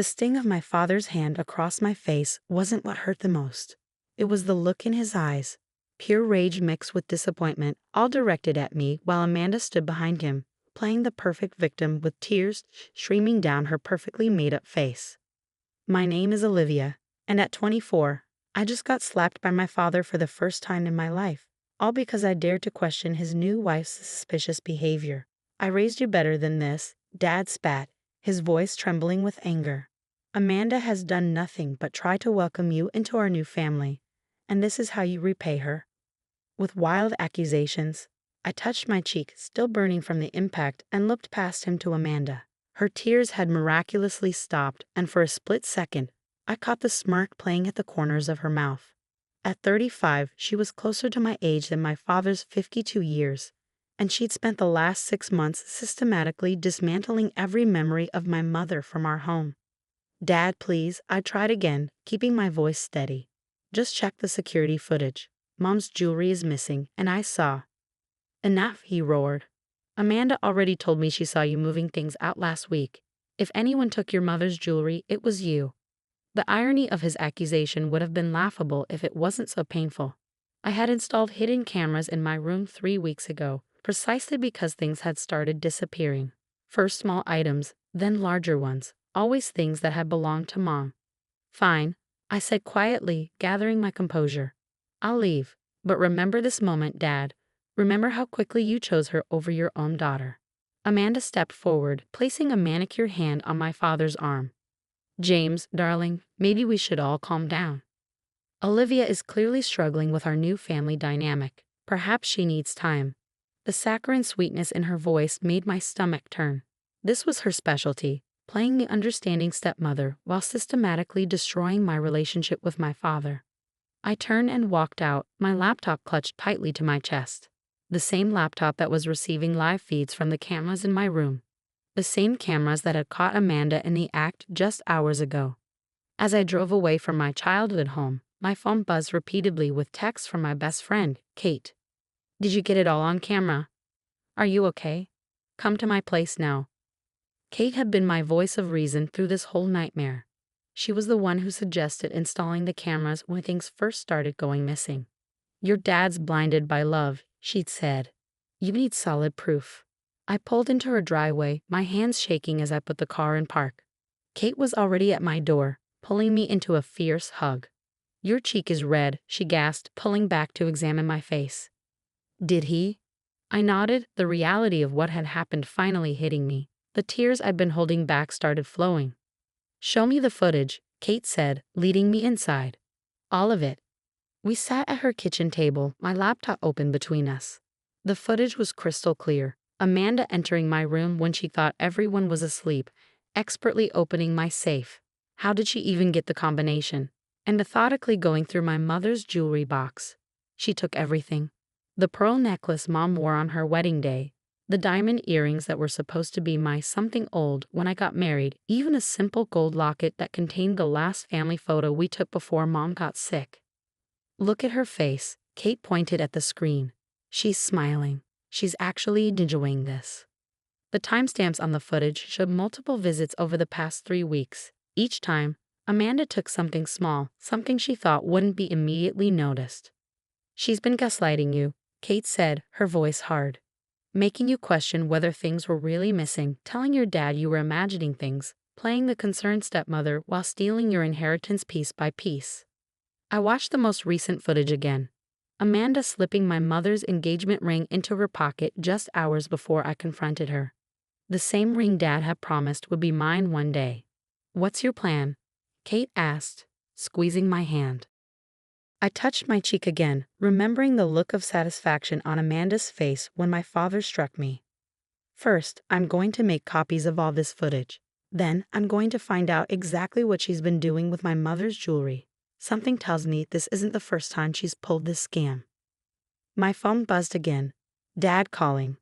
The sting of my father's hand across my face wasn't what hurt the most. It was the look in his eyes, pure rage mixed with disappointment, all directed at me while Amanda stood behind him, playing the perfect victim with tears streaming down her perfectly made-up face. My name is Olivia, and at 24, I just got slapped by my father for the first time in my life, all because I dared to question his new wife's suspicious behavior. I raised you better than this, Dad spat, his voice trembling with anger. Amanda has done nothing but try to welcome you into our new family, and this is how you repay her. With wild accusations, I touched my cheek, still burning from the impact, and looked past him to Amanda. Her tears had miraculously stopped, and for a split second, I caught the smirk playing at the corners of her mouth. At 35, she was closer to my age than my father's 52 years, and she'd spent the last 6 months systematically dismantling every memory of my mother from our home. Dad, please, I tried again, keeping my voice steady. Just check the security footage. Mom's jewelry is missing, and I saw. Enough, he roared. Amanda already told me she saw you moving things out last week. If anyone took your mother's jewelry, it was you. The irony of his accusation would have been laughable if it wasn't so painful. I had installed hidden cameras in my room 3 weeks ago, precisely because things had started disappearing. First small items, then larger ones, always things that had belonged to Mom. Fine, I said quietly, gathering my composure. I'll leave, but remember this moment, Dad. Remember how quickly you chose her over your own daughter. Amanda stepped forward, placing a manicured hand on my father's arm. James, darling, maybe we should all calm down. Olivia is clearly struggling with our new family dynamic. Perhaps she needs time. The saccharine sweetness in her voice made my stomach turn. This was her specialty, playing the understanding stepmother while systematically destroying my relationship with my father. I turned and walked out, my laptop clutched tightly to my chest. The same laptop that was receiving live feeds from the cameras in my room. The same cameras that had caught Amanda in the act just hours ago. As I drove away from my childhood home, my phone buzzed repeatedly with texts from my best friend, Kate. Did you get it all on camera? Are you okay? Come to my place now. Kate had been my voice of reason through this whole nightmare. She was the one who suggested installing the cameras when things first started going missing. Your dad's blinded by love, she'd said. You need solid proof. I pulled into her driveway, my hands shaking as I put the car in park. Kate was already at my door, pulling me into a fierce hug. Your cheek is red, she gasped, pulling back to examine my face. Did he? I nodded, the reality of what had happened finally hitting me. The tears I'd been holding back started flowing. Show me the footage, Kate said, leading me inside. All of it. We sat at her kitchen table, my laptop open between us. The footage was crystal clear. Amanda entering my room when she thought everyone was asleep, expertly opening my safe. How did she even get the combination? And methodically going through my mother's jewelry box. She took everything. The pearl necklace Mom wore on her wedding day, the diamond earrings that were supposed to be my something old when I got married, even a simple gold locket that contained the last family photo we took before Mom got sick. Look at her face, Kate pointed at the screen. She's smiling. She's actually enjoying this. The timestamps on the footage showed multiple visits over the past 3 weeks. Each time, Amanda took something small, something she thought wouldn't be immediately noticed. She's been gaslighting you, Kate said, her voice hard. Making you question whether things were really missing, telling your dad you were imagining things, playing the concerned stepmother while stealing your inheritance piece by piece. I watched the most recent footage again. Amanda slipping my mother's engagement ring into her pocket just hours before I confronted her. The same ring Dad had promised would be mine one day. What's your plan? Kate asked, squeezing my hand. I touched my cheek again, remembering the look of satisfaction on Amanda's face when my father struck me. First, I'm going to make copies of all this footage. Then, I'm going to find out exactly what she's been doing with my mother's jewelry. Something tells me this isn't the first time she's pulled this scam. My phone buzzed again. Dad calling.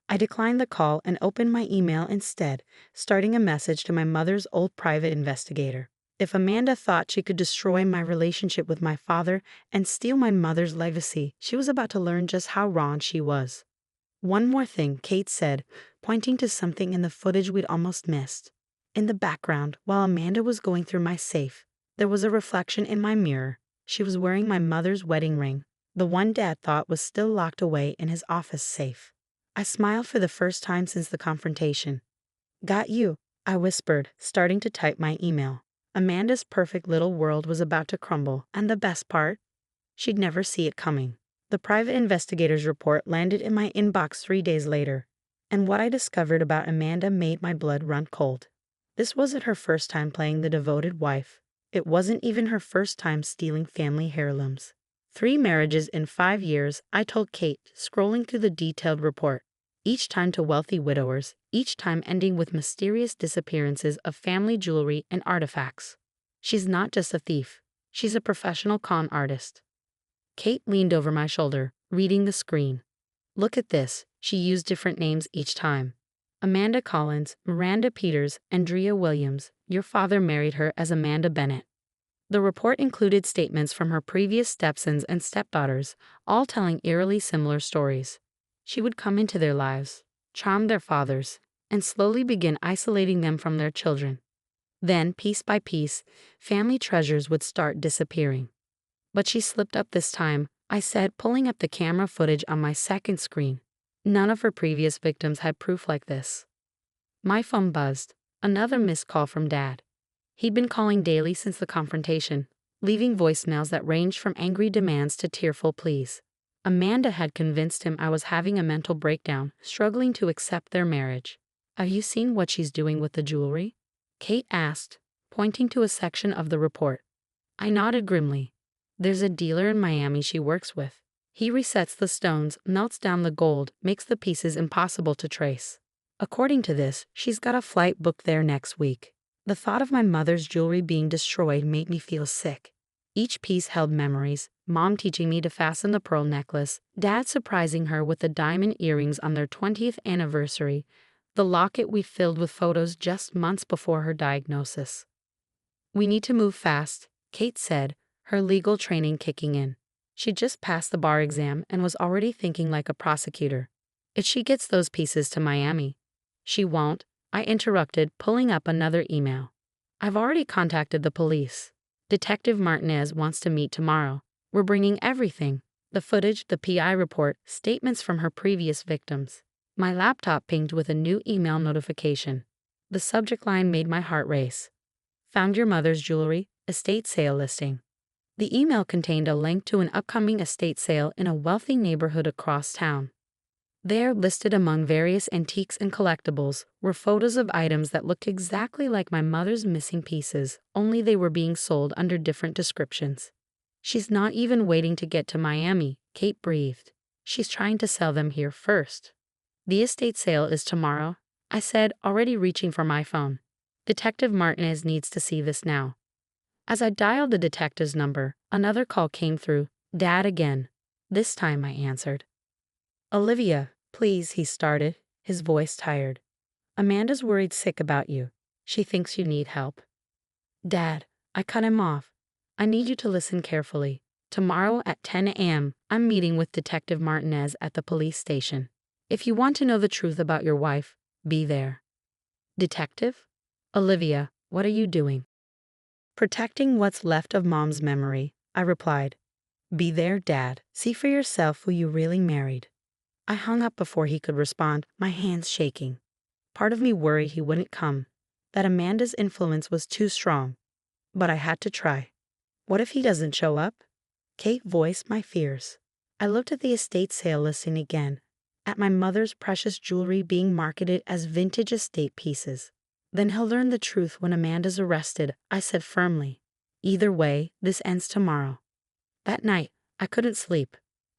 I declined the call and opened my email instead, starting a message to my mother's old private investigator. If Amanda thought she could destroy my relationship with my father and steal my mother's legacy, she was about to learn just how wrong she was. One more thing, Kate said, pointing to something in the footage we'd almost missed. In the background, while Amanda was going through my safe, there was a reflection in my mirror. She was wearing my mother's wedding ring, the one Dad thought was still locked away in his office safe. I smiled for the first time since the confrontation. "Got you," I whispered, starting to type my email. Amanda's perfect little world was about to crumble, and the best part? She'd never see it coming. The private investigator's report landed in my inbox 3 days later, and what I discovered about Amanda made my blood run cold. This wasn't her first time playing the devoted wife. It wasn't even her first time stealing family heirlooms. 3 marriages in 5 years, I told Kate, scrolling through the detailed report. Each time to wealthy widowers, each time ending with mysterious disappearances of family jewelry and artifacts. She's not just a thief. She's a professional con artist. Kate leaned over my shoulder, reading the screen. "Look at this," she used different names each time. "Amanda Collins, Miranda Peters, Andrea Williams. Your father married her as Amanda Bennett." The report included statements from her previous stepsons and stepdaughters, all telling eerily similar stories. She would come into their lives, charm their fathers, and slowly begin isolating them from their children. Then, piece by piece, family treasures would start disappearing. "But she slipped up this time," I said, pulling up the camera footage on my second screen. None of her previous victims had proof like this. My phone buzzed. Another missed call from Dad. He'd been calling daily since the confrontation, leaving voicemails that ranged from angry demands to tearful pleas. Amanda had convinced him I was having a mental breakdown, struggling to accept their marriage. "Have you seen what she's doing with the jewelry?" Kate asked, pointing to a section of the report. I nodded grimly. "There's a dealer in Miami she works with. He resets the stones, melts down the gold, makes the pieces impossible to trace. According to this, she's got a flight booked there next week." The thought of my mother's jewelry being destroyed made me feel sick. Each piece held memories: Mom teaching me to fasten the pearl necklace, Dad surprising her with the diamond earrings on their 20th anniversary, the locket we filled with photos just months before her diagnosis. "We need to move fast," Kate said, her legal training kicking in. She'd just passed the bar exam and was already thinking like a prosecutor. "If she gets those pieces to Miami." "She won't," I interrupted, pulling up another email. "I've already contacted the police. Detective Martinez wants to meet tomorrow. We're bringing everything: the footage, the PI report, statements from her previous victims." My laptop pinged with a new email notification. The subject line made my heart race. "Found your mother's jewelry, estate sale listing." The email contained a link to an upcoming estate sale in a wealthy neighborhood across town. There, listed among various antiques and collectibles, were photos of items that looked exactly like my mother's missing pieces, only they were being sold under different descriptions. "She's not even waiting to get to Miami," Kate breathed. "She's trying to sell them here first." "The estate sale is tomorrow," I said, already reaching for my phone. "Detective Martinez needs to see this now." As I dialed the detective's number, another call came through. "Dad again." This time I answered. "Olivia, please," he started, his voice tired. "Amanda's worried sick about you. She thinks you need help." "Dad," I cut him off. "I need you to listen carefully. Tomorrow at 10 a.m., I'm meeting with Detective Martinez at the police station. If you want to know the truth about your wife, be there." "Detective?" "Olivia, what are you doing?" "Protecting what's left of Mom's memory," I replied. "Be there, Dad. See for yourself who you really married." I hung up before he could respond, my hands shaking. Part of me worried he wouldn't come, that Amanda's influence was too strong. But I had to try. What if he doesn't show up? Kate voiced my fears. I looked at the estate sale listing again, at my mother's precious jewelry being marketed as vintage estate pieces. "Then he'll learn the truth when Amanda's arrested," I said firmly. "Either way, this ends tomorrow." That night, I couldn't sleep.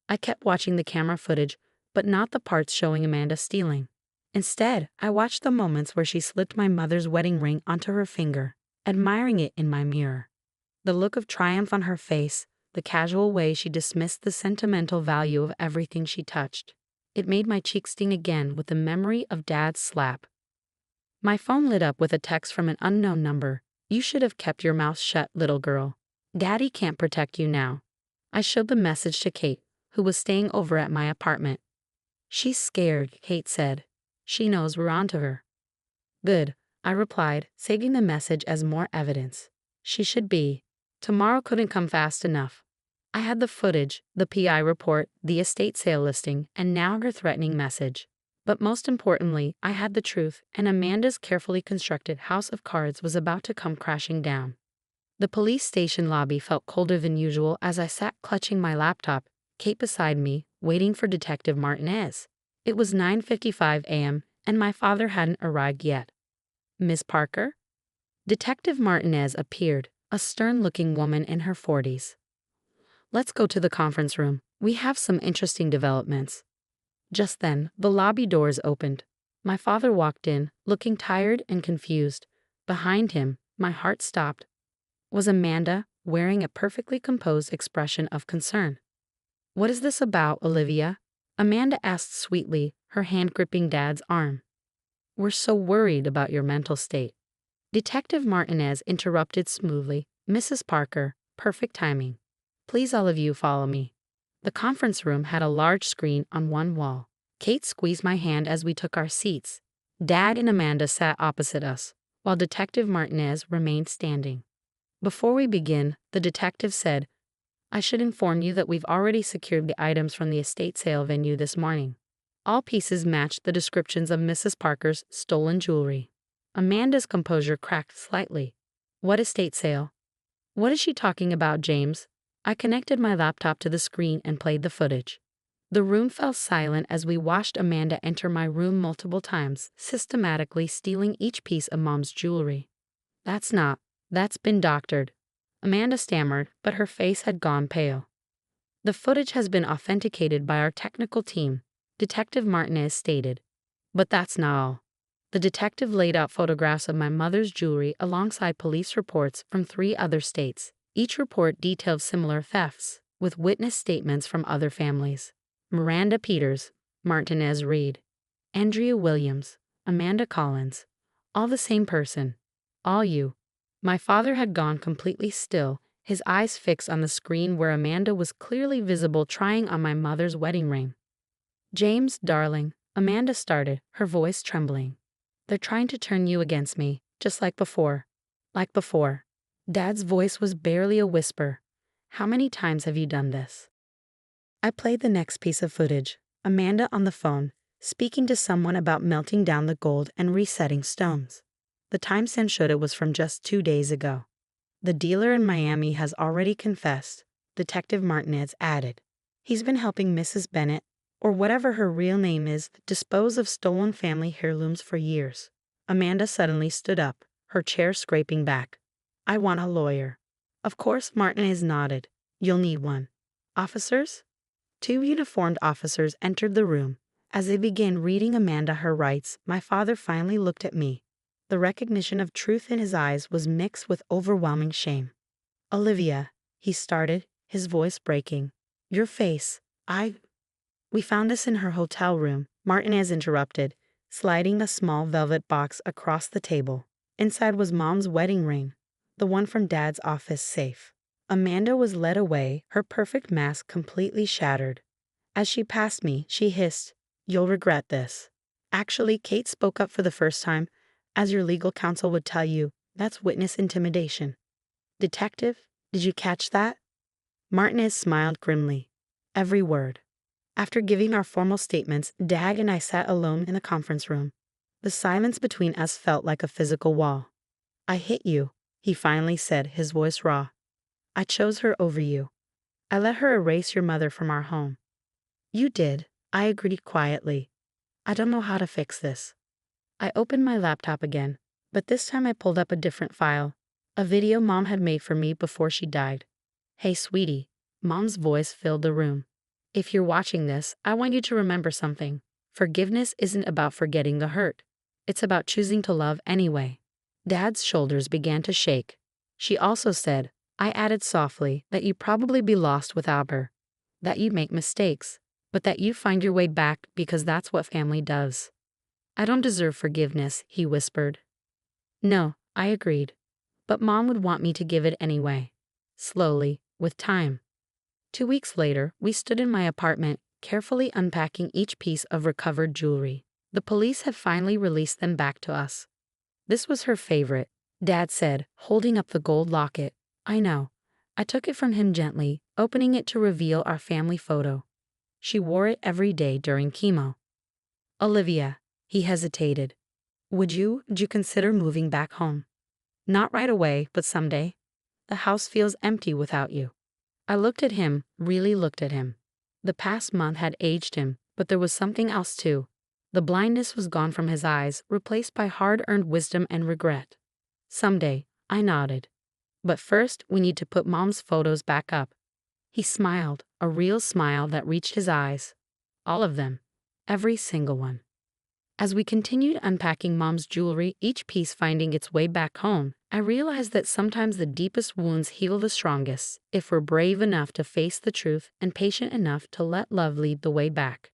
I kept watching the camera footage, but not the parts showing Amanda stealing. Instead, I watched the moments where she slipped my mother's wedding ring onto her finger, admiring it in my mirror. The look of triumph on her face, the casual way she dismissed the sentimental value of everything she touched. It made my cheeks sting again with the memory of Dad's slap. My phone lit up with a text from an unknown number. "You should have kept your mouth shut, little girl. Daddy can't protect you now." I showed the message to Kate, who was staying over at my apartment. "She's scared," Kate said. "She knows we're onto her." "Good. I replied, saving the message as more evidence. She should be. Tomorrow couldn't come fast enough. I had the footage, the PI report, the estate sale listing, and now her threatening message. But most importantly, I had the truth, and Amanda's carefully constructed house of cards was about to come crashing down. The police station lobby felt colder than usual as I sat clutching my laptop, Kate beside me, waiting for Detective Martinez. It was 9:55 a.m., and my father hadn't arrived yet. Miss Parker? Detective Martinez appeared, a stern-looking woman in her 40s. Let's go to the conference room. We have some interesting developments. Just then, the lobby doors opened. My father walked in, looking tired and confused. Behind him, my heart stopped, was Amanda, wearing a perfectly composed expression of concern. What is this about, Olivia? Amanda asked sweetly, her hand gripping Dad's arm. We're so worried about your mental state. Detective Martinez interrupted smoothly. Mrs. Parker, perfect timing. Please all of you follow me. The conference room had a large screen on one wall. Kate squeezed my hand as we took our seats. Dad and Amanda sat opposite us, while Detective Martinez remained standing. Before we begin, the detective said, I should inform you that we've already secured the items from the estate sale venue this morning. All pieces matched the descriptions of Mrs. Parker's stolen jewelry. Amanda's composure cracked slightly. What estate sale? What is she talking about, James? I connected my laptop to the screen and played the footage. The room fell silent as we watched Amanda enter my room multiple times, systematically stealing each piece of Mom's jewelry. That's been doctored. Amanda stammered, but her face had gone pale. The footage has been authenticated by our technical team, Detective Martinez stated. But that's not all. The detective laid out photographs of my mother's jewelry alongside police reports from 3 other states. Each report detailed similar thefts, with witness statements from other families. Miranda Peters, Martinez Reed, Andrea Williams, Amanda Collins. All the same person. All you. My father had gone completely still, his eyes fixed on the screen where Amanda was clearly visible trying on my mother's wedding ring. James, darling, Amanda started, her voice trembling. They're trying to turn you against me, just like before. Like before. Dad's voice was barely a whisper. How many times have you done this? I played the next piece of footage, Amanda on the phone, speaking to someone about melting down the gold and resetting stones. The timestamp showed it was from just 2 days ago. The dealer in Miami has already confessed, Detective Martinez added. He's been helping Mrs. Bennett, or whatever her real name is, dispose of stolen family heirlooms for years. Amanda suddenly stood up, her chair scraping back. I want a lawyer. Of course, Martinez nodded. You'll need one. Officers? 2 uniformed officers entered the room. As they began reading Amanda her rights, my father finally looked at me. The recognition of truth in his eyes was mixed with overwhelming shame. Olivia, he started, his voice breaking. Your face. We found this in her hotel room, Martinez interrupted, sliding a small velvet box across the table. Inside was Mom's wedding ring, the one from Dad's office safe. Amanda was led away, her perfect mask completely shattered. As she passed me, she hissed, You'll regret this. Actually, Kate spoke up for the first time. As your legal counsel would tell you, that's witness intimidation. Detective, did you catch that? Martinez smiled grimly. Every word. After giving our formal statements, Dag and I sat alone in the conference room. The silence between us felt like a physical wall. I hit you, he finally said, his voice raw. I chose her over you. I let her erase your mother from our home. You did, I agreed quietly. I don't know how to fix this. I opened my laptop again, but this time I pulled up a different file, a video Mom had made for me before she died. Hey, sweetie, Mom's voice filled the room. If you're watching this, I want you to remember something. Forgiveness isn't about forgetting the hurt. It's about choosing to love anyway. Dad's shoulders began to shake. She also said, I added softly, that you'd probably be lost without her, that you make mistakes, but that you find your way back because that's what family does. I don't deserve forgiveness, he whispered. No, I agreed. But Mom would want me to give it anyway. Slowly, with time. 2 weeks later, we stood in my apartment, carefully unpacking each piece of recovered jewelry. The police had finally released them back to us. This was her favorite, Dad said, holding up the gold locket. I know. I took it from him gently, opening it to reveal our family photo. She wore it every day during chemo. Olivia, he hesitated. Would you consider moving back home? Not right away, but someday. The house feels empty without you. I looked at him, really looked at him. The past month had aged him, but there was something else too. The blindness was gone from his eyes, replaced by hard-earned wisdom and regret. Someday, I nodded. But first, we need to put Mom's photos back up. He smiled, a real smile that reached his eyes. All of them. Every single one. As we continued unpacking Mom's jewelry, each piece finding its way back home, I realized that sometimes the deepest wounds heal the strongest if we're brave enough to face the truth and patient enough to let love lead the way back.